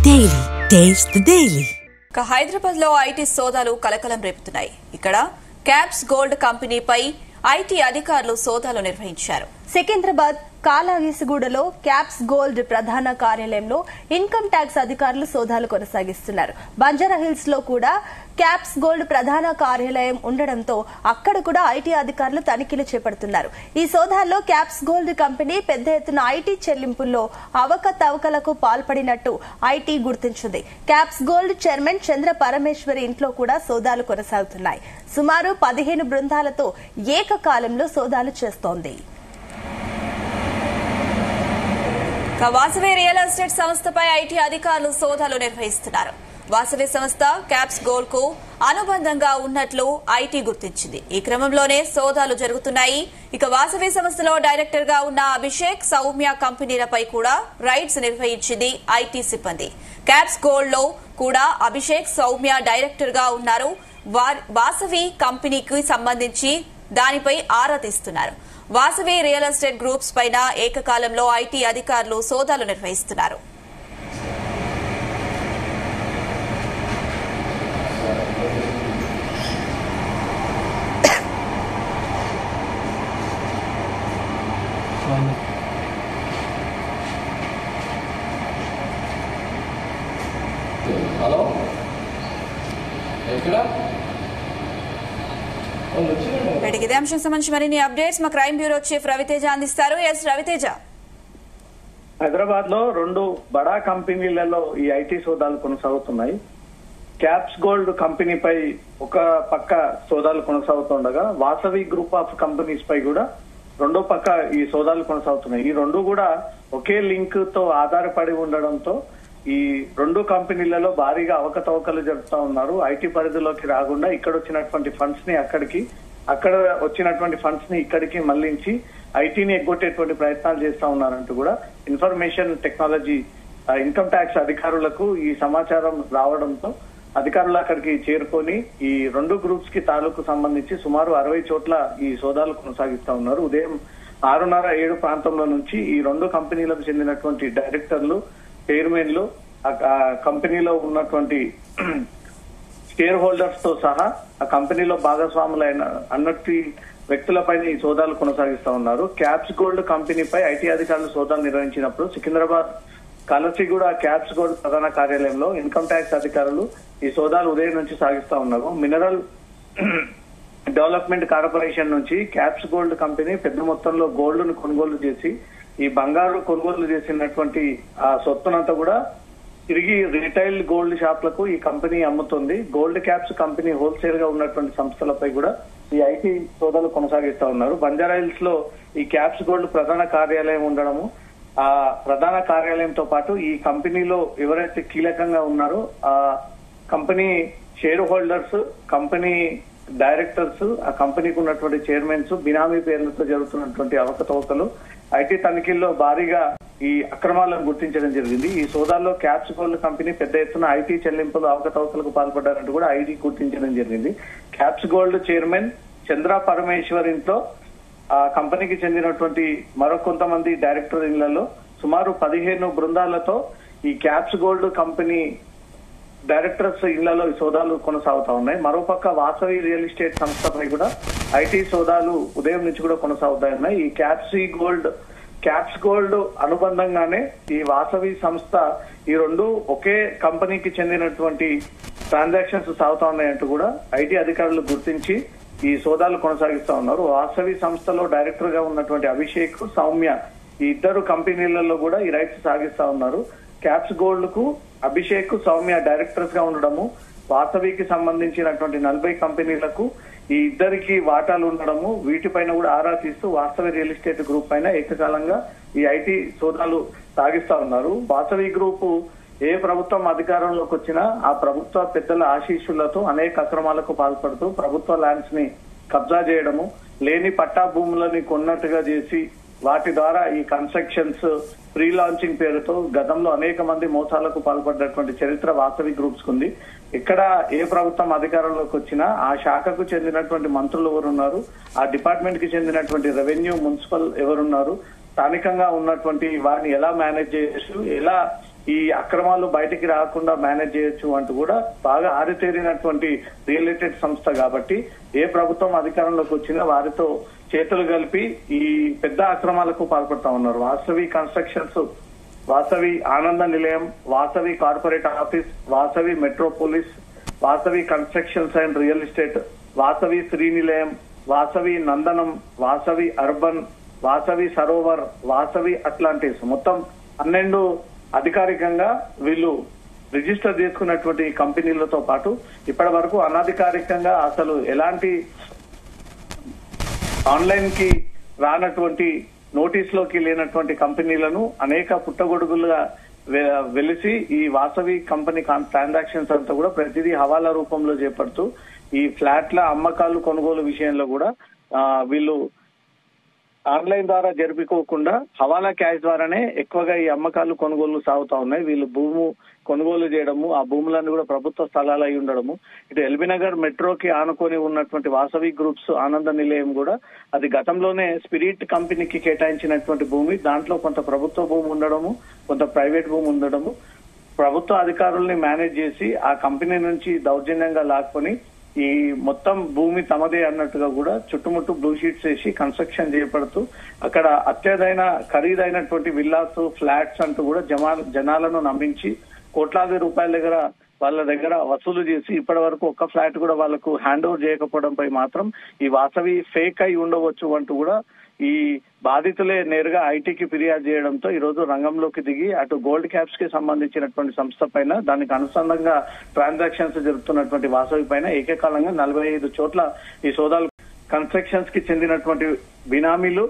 Daily taste the daily. Hyderabad లో IT సోదాలు కలకలం రేపుతున్నాయి. ఇక్కడ క్యాప్స్ గోల్డ్ కంపెనీపై ఐటీ అధికారులు సోదాలు నిర్వహించారు. సికింద్రాబాద్ కాలాగీసుగూడలో క్యాప్స్ గోల్డ్ ప్రధాన కార్యాలయంలో ఇన్కమ్ ట్యాక్స్ అధికారులు సోదాలు కొనసాగిస్తున్నారు. బంజారాహిల్స్ లో కూడా క్యాప్స్ గోల్డ్ ప్రధాన కార్యాలయం ఉండడంతో అక్కడ కూడా ఐటీ అధికారులు తనిఖీలు చేపడుతున్నారు. ఈ సోదాల్లో క్యాప్స్ గోల్డ్ కంపెనీ పెద్ద ఎత్తున ఐటీ చెల్లింపుల్లో అవకతవకలకు పాల్పడినట్టు ఐటీ గుర్తించింది. క్యాప్స్ గోల్డ్ చైర్మన్ చంద్ర పరమేశ్వరి ఇంట్లో కూడా సోదాలు కొనసాగుతున్నాయి. సుమారు 15 బృందాలతో ఏకకాలంలో సోదాలు చేస్తోంది. వాసవి రియల్ ఎస్టేట్ సంస్థపై ఐటీ అధికారులు సోదాలు నిర్వహిస్తున్నారు. వాసవి సంస్థ క్యాప్స్ గోల్డ్ కు అనుబంధంగా ఉన్నట్లు ఐటీ గుర్తించింది. ఈ క్రమంలోనే సోదాలు జరుగుతున్నాయి. ఇక వాసవి సంస్థలో డైరెక్టర్ గా ఉన్న అభిషేక్, సౌమ్య కంపెనీలపై కూడా రైడ్స్ నిర్వహించింది ఐటీ సిబ్బంది. క్యాప్స్ గోల్డ్ లో కూడా అభిషేక్, సౌమ్య డైరెక్టర్ గా ఉన్నారు. వాసవి కంపెనీకి సంబంధించి దానిపై ఆరా తీస్తున్నారు. వాసవి రియల్ ఎస్టేట్ గ్రూప్స్ పైన ఏకకాలంలో ఐటీ అధికారులు సోదాలు నిర్వహిస్తున్నారు. హలో ఎక్కడ ఇదే అంశం సంబంధించి మరిన్ని అప్డేట్స్ మా క్రైమ్ బ్యూరో చీఫ్ రవితేజ అందిస్తారు. ఎస్ రవితేజ. హైదరాబాద్ లో 2 బడా కంపెనీలలో ఈ ఐటీ సోదాలు కొనసాగుతున్నాయి. క్యాప్స్ గోల్డ్ కంపెనీపై ఒక పక్క సోదాలు కొనసాగుతుండగా వాసవి గ్రూప్ ఆఫ్ కంపెనీస్ పై కూడా రెండో పక్క ఈ సోదాలు కొనసాగుతున్నాయి. ఈ రెండు కూడా ఒకే లింక్ తో ఆధారపడి ఉండడంతో ఈ 2 కంపెనీలలో భారీగా అవకతవకలు జరుపుతా ఉన్నారు. ఐటీ పరిధిలోకి రాకుండా ఇక్కడ వచ్చినటువంటి ఫండ్స్ ని అక్కడ వచ్చినటువంటి ఫండ్స్ ని ఇక్కడికి మళ్లించి ఐటీని ఎగ్గొట్టేటువంటి ప్రయత్నాలు చేస్తా ఉన్నారంటూ కూడా ఇన్ఫర్మేషన్ టెక్నాలజీ ఇన్కమ్ ట్యాక్స్ అధికారులకు ఈ సమాచారం రావడంతో అధికారులు అక్కడికి చేరుకొని ఈ 2 గ్రూప్స్ కి తాలూకు సంబంధించి సుమారు 60 చోట్ల ఈ సోదాలు కొనసాగిస్తా ఉన్నారు. ఉదయం 6:30-7 ప్రాంతంలో నుంచి ఈ 2 కంపెనీలకు చెందినటువంటి డైరెక్టర్లు, చైర్మన్లు, కంపెనీలో ఉన్నటువంటి షేర్ హోల్డర్స్ తో సహా ఆ కంపెనీలో భాగస్వాములైన అన్నట్టు వ్యక్తులపైన ఈ సోదాలు కొనసాగిస్తా ఉన్నారు. క్యాప్స్ గోల్డ్ కంపెనీపై ఐటీ అధికారులు సోదాలు నిర్వహించినప్పుడు సికింద్రాబాద్ కాలచిగూడ క్యాప్స్ గోల్డ్ ప్రధాన కార్యాలయంలో ఇన్కమ్ ట్యాక్స్ అధికారులు ఈ సోదాలు ఉదయం నుంచి సాగిస్తా ఉన్నారు. మినరల్ డెవలప్మెంట్ కార్పొరేషన్ నుంచి క్యాప్స్ గోల్డ్ కంపెనీ పెద్ద మొత్తంలో గోల్డ్ ను కొనుగోలు చేసి ఈ బంగారు కొనుగోలు చేసినటువంటి ఆ సొత్తునంతా కూడా తిరిగి రిటైల్ గోల్డ్ షాప్లకు ఈ కంపెనీ అమ్ముతుంది. గోల్డ్ క్యాప్స్ కంపెనీ హోల్సేల్ గా ఉన్నటువంటి సంస్థలపై కూడా ఈ ఐటీ సోదాలు కొనసాగిస్తా ఉన్నారు. బంజారాహిల్స్ లో ఈ క్యాప్స్ గోల్డ్ ప్రధాన కార్యాలయం ఉండడము, ఆ ప్రధాన కార్యాలయంతో పాటు ఈ కంపెనీలో ఎవరైతే కీలకంగా ఉన్నారో ఆ company share holders, company directors, ఆ కంపెనీకి ఉన్నటువంటి చైర్మన్స్ బినామీ పేర్లతో జరుగుతున్నటువంటి అవకతవకలు ఐటీ తనిఖీల్లో భారీగా ఈ అక్రమాలను గుర్తించడం జరిగింది. ఈ సోదాల్లో క్యాప్స్ గోల్డ్ కంపెనీ పెద్ద ఎత్తున ఐటీ చెల్లింపులు అవకతవకలకు పాల్పడ్డారంటూ కూడా ఐటీ గుర్తించడం జరిగింది. క్యాప్స్ గోల్డ్ చైర్మన్ చంద్ర పరమేశ్వర్ ఇంట్లో ఆ కంపెనీకి చెందినటువంటి మరో కొంతమంది డైరెక్టర్ ఇళ్లలో సుమారు 15 బృందాలతో ఈ క్యాప్స్ గోల్డ్ కంపెనీ డైరెక్టర్స్ ఇళ్లలో ఈ సోదాలు కొనసాగుతా ఉన్నాయి. మరోపక్క వాసవి రియల్ ఎస్టేట్ సంస్థపై కూడా ఐటీ సోదాలు ఉదయం నుంచి కూడా కొనసాగుతా ఉన్నాయి. ఈ క్యాప్స్ గోల్డ్ అనుబంధంగానే ఈ వాసవి సంస్థ ఈ 2 ఒకే కంపెనీకి చెందినటువంటి ట్రాన్సాక్షన్స్ సాగుతా ఉన్నాయంటూ కూడా ఐటీ అధికారులు గుర్తించి ఈ సోదాలు కొనసాగిస్తా ఉన్నారు. వాసవి సంస్థలో డైరెక్టర్ గా ఉన్నటువంటి అభిషేక్, సౌమ్య ఈ 2 కంపెనీలలో కూడా ఈ రైట్స్ సాగిస్తా ఉన్నారు. క్యాప్స్ గోల్డ్ కు అభిషేక్, సౌమ్య డైరెక్టర్స్ గా ఉండడము, వాసవికి సంబంధించినటువంటి 40 కంపెనీలకు ఈ 2కి వాటాలు ఉండడము, వీటిపైన కూడా ఆరా తీస్తూ వాసవి రియల్ ఎస్టేట్ గ్రూప్ పైన ఏకకాలంగా ఈ ఐటీ సోదాలు సాగిస్తా ఉన్నారు. వాసవి గ్రూప్ ఏ ప్రభుత్వం అధికారంలోకి వచ్చినా ఆ ప్రభుత్వ పెద్దల ఆశీస్సులతో అనేక అక్రమాలకు పాల్పడుతూ ప్రభుత్వ ల్యాండ్స్ ని కబ్జా చేయడము, లేని పట్టా భూములని కొన్నట్టుగా చేసి వాటి ద్వారా ఈ కన్స్ట్రక్షన్స్ ప్రీ లాంచింగ్ పేరుతో గతంలో అనేక మంది మోసాలకు పాల్పడ్డటువంటి చరిత్ర వాసవి గ్రూప్స్ కుంది. ఇక్కడ ఏ ప్రభుత్వం అధికారంలోకి వచ్చినా ఆ శాఖకు చెందినటువంటి మంత్రులు ఎవరున్నారు, ఆ డిపార్ట్మెంట్ కి చెందినటువంటి రెవెన్యూ, మున్సిపల్ ఎవరున్నారు, స్థానికంగా ఉన్నటువంటి వారిని ఎలా మేనేజ్ చేయొచ్చు, ఎలా ఈ అక్రమాలు బయటికి రాకుండా మేనేజ్ చేయొచ్చు అంటూ కూడా బాగా ఆరితేరినటువంటి రియల్ ఎస్టేట్ సంస్థ కాబట్టి ఏ ప్రభుత్వం అధికారంలోకి వచ్చినా వారితో చేతులు కలిపి ఈ పెద్ద అక్రమాలకు పాల్పడతా ఉన్నారు. Vasavi constructions, Vasavi Ananda Nilayam, Vasavi corporate office, Vasavi Metropolis, Vasavi Constructions and Real Estate, Vasavi Srinilayam, Vasavi Nandanam, Vasavi Urban, Vasavi Sarovar, Vasavi Atlantis, మొత్తం 12 అధికారికంగా వీళ్ళు రిజిస్టర్ చేసుకున్నటువంటి కంపెనీలతో పాటు ఇప్పటి వరకు అనధికారికంగా అసలు ఎలాంటి ఆన్లైన్ కి రానటువంటి నోటీస్ లోకి లేనటువంటి కంపెనీలను అనేక పుట్టగొడుగులుగా వెలిసి ఈ వాసవి కంపెనీ ట్రాన్సాక్షన్స్ అంతా కూడా ప్రతిదీ హవాలా రూపంలో చేపడుతూ ఈ ఫ్లాట్ల అమ్మకాలు కొనుగోలు విషయంలో కూడా వీళ్ళు ఆన్లైన్ ద్వారా జరుపుకోకుండా హవాలా క్యాష్ ద్వారానే ఎక్కువగా ఈ అమ్మకాలు కొనుగోలు సాగుతా ఉన్నాయి. వీళ్ళు భూము కొనుగోలు చేయడము, ఆ భూములన్నీ కూడా ప్రభుత్వ స్థలాలు అయి ఉండడము. ఇటు ఎల్బీనగర్ మెట్రోకి ఆనుకొని ఉన్నటువంటి వాసవి గ్రూప్స్ ఆనంద నిలయం కూడా అది గతంలోనే స్పిరిట్ కంపెనీకి కేటాయించినటువంటి భూమి. దాంట్లో కొంత ప్రభుత్వ భూమి ఉండడము, కొంత ప్రైవేట్ భూమి ఉండడము. ప్రభుత్వ అధికారుల్ని మేనేజ్ చేసి ఆ కంపెనీ నుంచి దౌర్జన్యంగా లాక్కొని ఈ మొత్తం భూమి తమదే అన్నట్టుగా కూడా చుట్టుముట్టు బ్లూ షీట్స్ వేసి కన్స్ట్రక్షన్ చేపడుతూ అక్కడ ఖరీదైనటువంటి విల్లాస్, ఫ్లాట్స్ అంటూ కూడా జనాలను నమ్మించి కోట్లాది రూపాయల వాళ్ళ దగ్గర వసూలు చేసి ఇప్పటి వరకు ఒక్క ఫ్లాట్ కూడా వాళ్ళకు హ్యాండ్ ఓవర్ చేయకపోవడంపై మాత్రం ఈ వాసవి ఫేక్ అయి ఉండవచ్చు అంటూ కూడా ఈ బాధితులే నేరుగా ఐటీకి ఫిర్యాదు చేయడంతో ఈ రోజు రంగంలోకి దిగి అటు గోల్డ్ క్యాప్స్ కి సంబంధించినటువంటి సంస్థ పైన, దానికి అనుసంధంగా ట్రాన్సాక్షన్స్ జరుపుతున్నటువంటి వాసవి పైన ఏకకాలంగా 45 చోట్ల ఈ సోదాలు కన్స్ట్రక్షన్స్ కి చెందినటువంటి బినామీలు,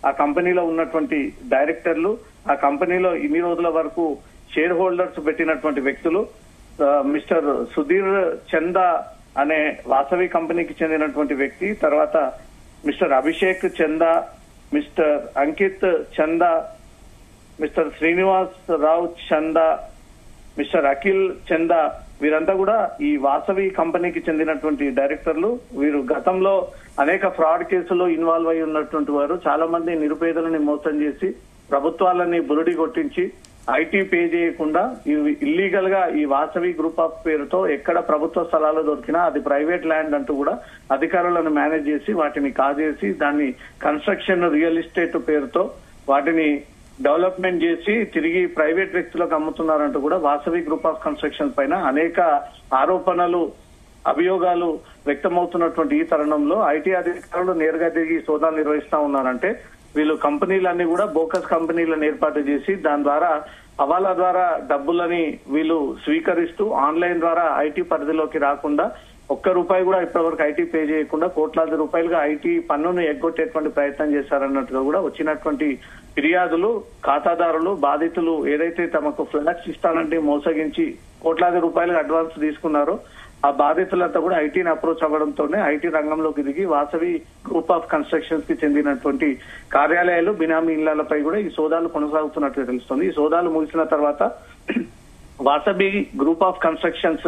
ఆ కంపెనీలో ఉన్నటువంటి డైరెక్టర్లు, ఆ కంపెనీలో ఇన్ని రోజుల వరకు షేర్ హోల్డర్స్ పెట్టినటువంటి వ్యక్తులు, మిస్టర్ సుధీర్ చందా అనే వాసవి కంపెనీకి చెందినటువంటి వ్యక్తి, తర్వాత మిస్టర్ అభిషేక్ చందా, మిస్టర్ అంకిత్ చందా, మిస్టర్ శ్రీనివాస్ రావు చందా, మిస్టర్ అఖిల్ చందా, వీరంతా కూడా ఈ వాసవి కంపెనీకి చెందినటువంటి డైరెక్టర్లు. వీరు గతంలో అనేక ఫ్రాడ్ కేసుల్లో ఇన్వాల్వ్ అయి ఉన్నటువంటి వారు. చాలా మంది నిరుపేదలని మోసం చేసి ప్రభుత్వాలని బురుడి కొట్టించి ఐటీ పే చేయకుండా ఇల్లీగల్ గా ఈ వాసవి గ్రూప్ ఆఫ్ పేరుతో ఎక్కడ ప్రభుత్వ స్థలాలు దొరికినా అది ప్రైవేట్ ల్యాండ్ అంటూ కూడా అధికారులను మేనేజ్ చేసి వాటిని కాజేసి దాన్ని కన్స్ట్రక్షన్ రియల్ ఎస్టేట్ పేరుతో వాటిని డెవలప్మెంట్ చేసి తిరిగి ప్రైవేట్ వ్యక్తులకు అమ్ముతున్నారంటూ కూడా వాసవి గ్రూప్ ఆఫ్ కన్స్ట్రక్షన్ పైన అనేక ఆరోపణలు, అభియోగాలు వ్యక్తమవుతున్నటువంటి ఈ తరుణంలో ఐటీ అధికారులు నేరుగా తిరిగి సోదాలు నిర్వహిస్తా ఉన్నారంటే వీళ్ళు కంపెనీలన్నీ కూడా బోకస్ కంపెనీలను ఏర్పాటు చేసి దాని ద్వారా హవాలా ద్వారా డబ్బులని వీళ్ళు స్వీకరిస్తూ ఆన్లైన్ ద్వారా ఐటీ పరిధిలోకి రాకుండా ₹1 కూడా ఇప్పటివరకు ఐటీ పే చేయకుండా కోట్లాది రూపాయలుగా ఐటీ పన్నును ఎగ్గొట్టేటువంటి ప్రయత్నం చేశారన్నట్టుగా కూడా వచ్చినటువంటి ఫిర్యాదులు, ఖాతాదారులు, బాధితులు ఏదైతే తమకు ఫ్లాట్స్ ఇస్తానంటే మోసగించి కోట్లాది రూపాయలుగా అడ్వాన్స్ తీసుకున్నారో ఆ బాధితులంతా కూడా ఐటీని అప్రోచ్ అవ్వడంతోనే ఐటీ రంగంలోకి దిగి వాసవి గ్రూప్ ఆఫ్ కన్స్ట్రక్షన్స్ కి చెందినటువంటి కార్యాలయాలు, బినామీ ఇళ్లపై కూడా ఈ సోదాలు కొనసాగుతున్నట్టు తెలుస్తుంది. ఈ సోదాలు ముగిసిన తర్వాత వాసవి గ్రూప్ ఆఫ్ కన్స్ట్రక్షన్స్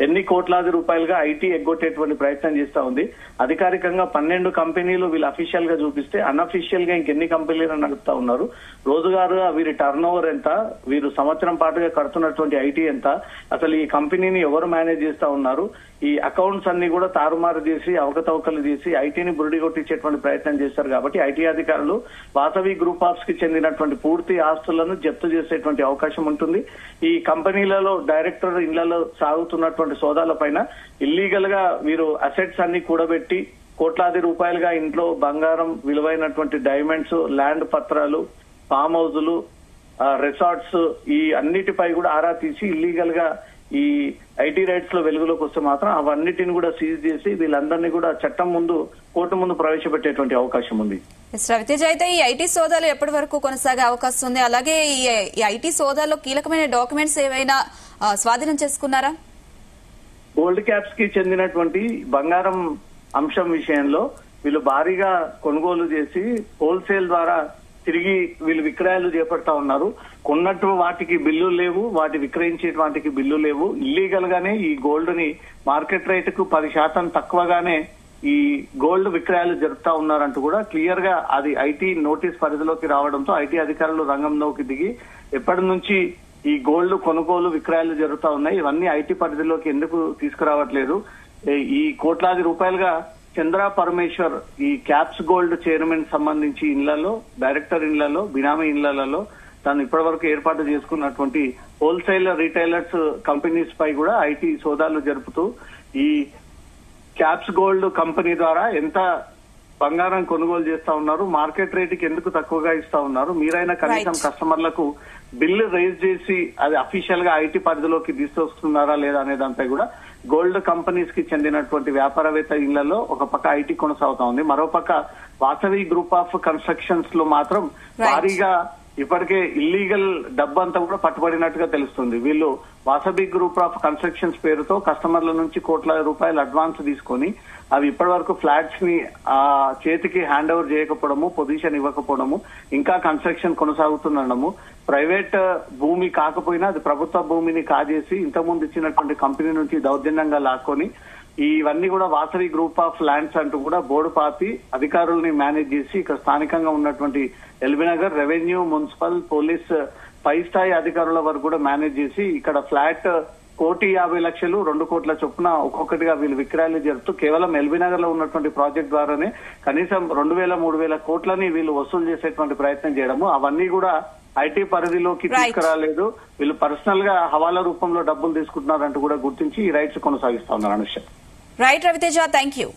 ఎన్ని కోట్లాది రూపాయలుగా ఐటీ ఎగ్గొట్టేటువంటి ప్రయత్నం చేస్తా ఉంది. అధికారికంగా 12 కంపెనీలు వీళ్ళు అఫీషియల్ గా చూపిస్తే అన్అఫీషియల్ గా ఇంకెన్ని కంపెనీలు నడుపుతా ఉన్నారు, రోజుగారుగా వీరి టర్న్ ఓవర్ ఎంత, వీరు సంవత్సరం పాటుగా కడుతున్నటువంటి ఐటీ ఎంత, అసలు ఈ కంపెనీని ఎవరు మేనేజ్ చేస్తా ఉన్నారు, ఈ అకౌంట్స్ అన్ని కూడా తారుమారు చేసి అవకతవకలు చేసి ఐటీని బురిడి కొట్టించేటువంటి ప్రయత్నం చేశారు. కాబట్టి ఐటీ అధికారులు వాసవి గ్రూప్ ఆఫ్స్ కి చెందినటువంటి పూర్తి ఆస్తులను జప్తు చేసేటువంటి అవకాశం ఉంటుంది. ఈ కంపెనీలలో డైరెక్టర్ ఇళ్లలో సాగుతున్నటువంటి సోదాల పైన ఇల్లీగల్ గా వీరు అసెట్స్ అన్ని కూడబెట్టి కోట్లాది రూపాయలుగా ఇంట్లో బంగారం, విలువైనటువంటి డైమండ్స్, ల్యాండ్ పత్రాలు, ఫామ్ హౌజులు, రిసార్ట్స్ ఈ అన్నిటిపై కూడా ఆరా తీసి ఇల్లీగల్ గా ఈ ఐటీ రైట్స్ లో వెలుగులోకి వస్తే మాత్రం అవన్నిటిని కూడా సీజ్ చేసి వీళ్ళందరినీ కూడా చట్టం ముందు, కోర్టు ముందు ప్రవేశపెట్టేటువంటి అవకాశం ఉంది. రవితేజ్, అయితే ఈ ఐటీ సోదాలు ఎప్పటి వరకు కొనసాగే అవకాశం ఉంది? అలాగే ఈ ఐటీ సోదాల్లో కీలకమైన డాక్యుమెంట్స్ ఏవైనా స్వాధీనం చేసుకున్నారా? గోల్డ్ క్యాప్స్ కి చెందినటువంటి బంగారం అంశం విషయంలో వీళ్ళు భారీగా కొనుగోలు చేసి హోల్సేల్ ద్వారా తిరిగి వీళ్ళు విక్రయాలు చేపడతా ఉన్నారు. కొన్నట్టు వాటికి బిల్లులు లేవు, వాటి విక్రయించే వాటికి బిల్లు లేవు. ఇల్లీగల్ గానే ఈ గోల్డ్ ని మార్కెట్ రేటుకు 10% తక్కువగానే ఈ గోల్డ్ విక్రయాలు జరుపుతా ఉన్నారంటూ కూడా క్లియర్ గా అది ఐటీ నోటీస్ పరిధిలోకి రావడంతో ఐటీ అధికారులు రంగంలోకి దిగి ఎప్పటి నుంచి ఈ గోల్డ్ కొనుగోలు విక్రయాలు జరుగుతా ఉన్నాయి. ఇవన్నీ ఐటీ పరిధిలోకి ఎందుకు తీసుకురావట్లేదు? ఈ కోట్లాది రూపాయలుగా చంద్ర పరమేశ్వర్ ఈ క్యాప్స్ గోల్డ్ చైర్మన్ సంబంధించి ఇళ్లలో, డైరెక్టర్ ఇళ్లలో, బినామీ ఇళ్లలో తాను ఇప్పటి వరకు ఏర్పాటు చేసుకున్నటువంటి హోల్సేల్ రీటైలర్స్ కంపెనీస్ పై కూడా ఐటీ సోదాలు జరుపుతూ ఈ క్యాప్స్ గోల్డ్ కంపెనీ ద్వారా ఎంత బంగారం కొనుగోలు చేస్తా ఉన్నారు, మార్కెట్ రేటుకి ఎందుకు తక్కువగా ఇస్తా ఉన్నారు, మీరైనా కనీసం కస్టమర్లకు బిల్లు రైజ్ చేసి అది అఫీషియల్ గా ఐటీ పరిధిలోకి తీసుకొస్తున్నారా లేదా అనే దానిపై కూడా గోల్డ్ కంపెనీస్ కి చెందినటువంటి వ్యాపారవేత్త ఇళ్లలో ఒక పక్క ఐటీ కొనసాగుతా ఉంది. మరోపక్క వాసవి గ్రూప్ ఆఫ్ కన్స్ట్రక్షన్స్ లో మాత్రం భారీగా ఇప్పటికే ఇల్లీగల్ డబ్బు అంతా కూడా పట్టుబడినట్టుగా తెలుస్తుంది. వీళ్ళు వాసవి గ్రూప్ ఆఫ్ కన్స్ట్రక్షన్స్ పేరుతో కస్టమర్ల నుంచి కోట్ల రూపాయలు అడ్వాన్స్ తీసుకొని అవి ఇప్పటి వరకు ఫ్లాట్స్ ని చేతికి హ్యాండ్ ఓవర్ చేయకపోవడము, పొజిషన్ ఇవ్వకపోవడము, ఇంకా కన్స్ట్రక్షన్ కొనసాగుతుండడము, ప్రైవేట్ భూమి కాకపోయినా అది ప్రభుత్వ భూమిని కాజేసి ఇంతకుముందు ఇచ్చినటువంటి కంపెనీ నుంచి దౌర్జన్యంగా లాక్కొని ఇవన్నీ కూడా వాసవి గ్రూప్ ఆఫ్ ల్యాండ్స్ అంటూ కూడా బోర్డు పాతి అధికారుల్ని మేనేజ్ చేసి ఇక్కడ స్థానికంగా ఉన్నటువంటి ఎల్బీనగర్ రెవెన్యూ, మున్సిపల్, పోలీస్ పై స్థాయి అధికారుల వరకు కూడా మేనేజ్ చేసి ఇక్కడ ఫ్లాట్ 1,50,00,000, 2 కోట్ల చొప్పున ఒక్కొక్కటిగా వీళ్ళు విక్రయాలు జరుపుతూ కేవలం ఎల్బీనగర్ లో ఉన్నటువంటి ప్రాజెక్ట్ ద్వారానే కనీసం 2,000-3,000 కోట్లని వీళ్ళు వసూలు చేసేటువంటి ప్రయత్నం చేయడము, అవన్నీ కూడా ఐటీ పరిధిలోకి తీసుకురాలేదు. వీళ్ళు పర్సనల్ గా హవాలా రూపంలో డబ్బులు తీసుకుంటున్నారంటూ కూడా గుర్తించి ఈ రైట్స్ కొనసాగిస్తా ఉన్నారు. Anusha. Right Ravi Teja, thank you.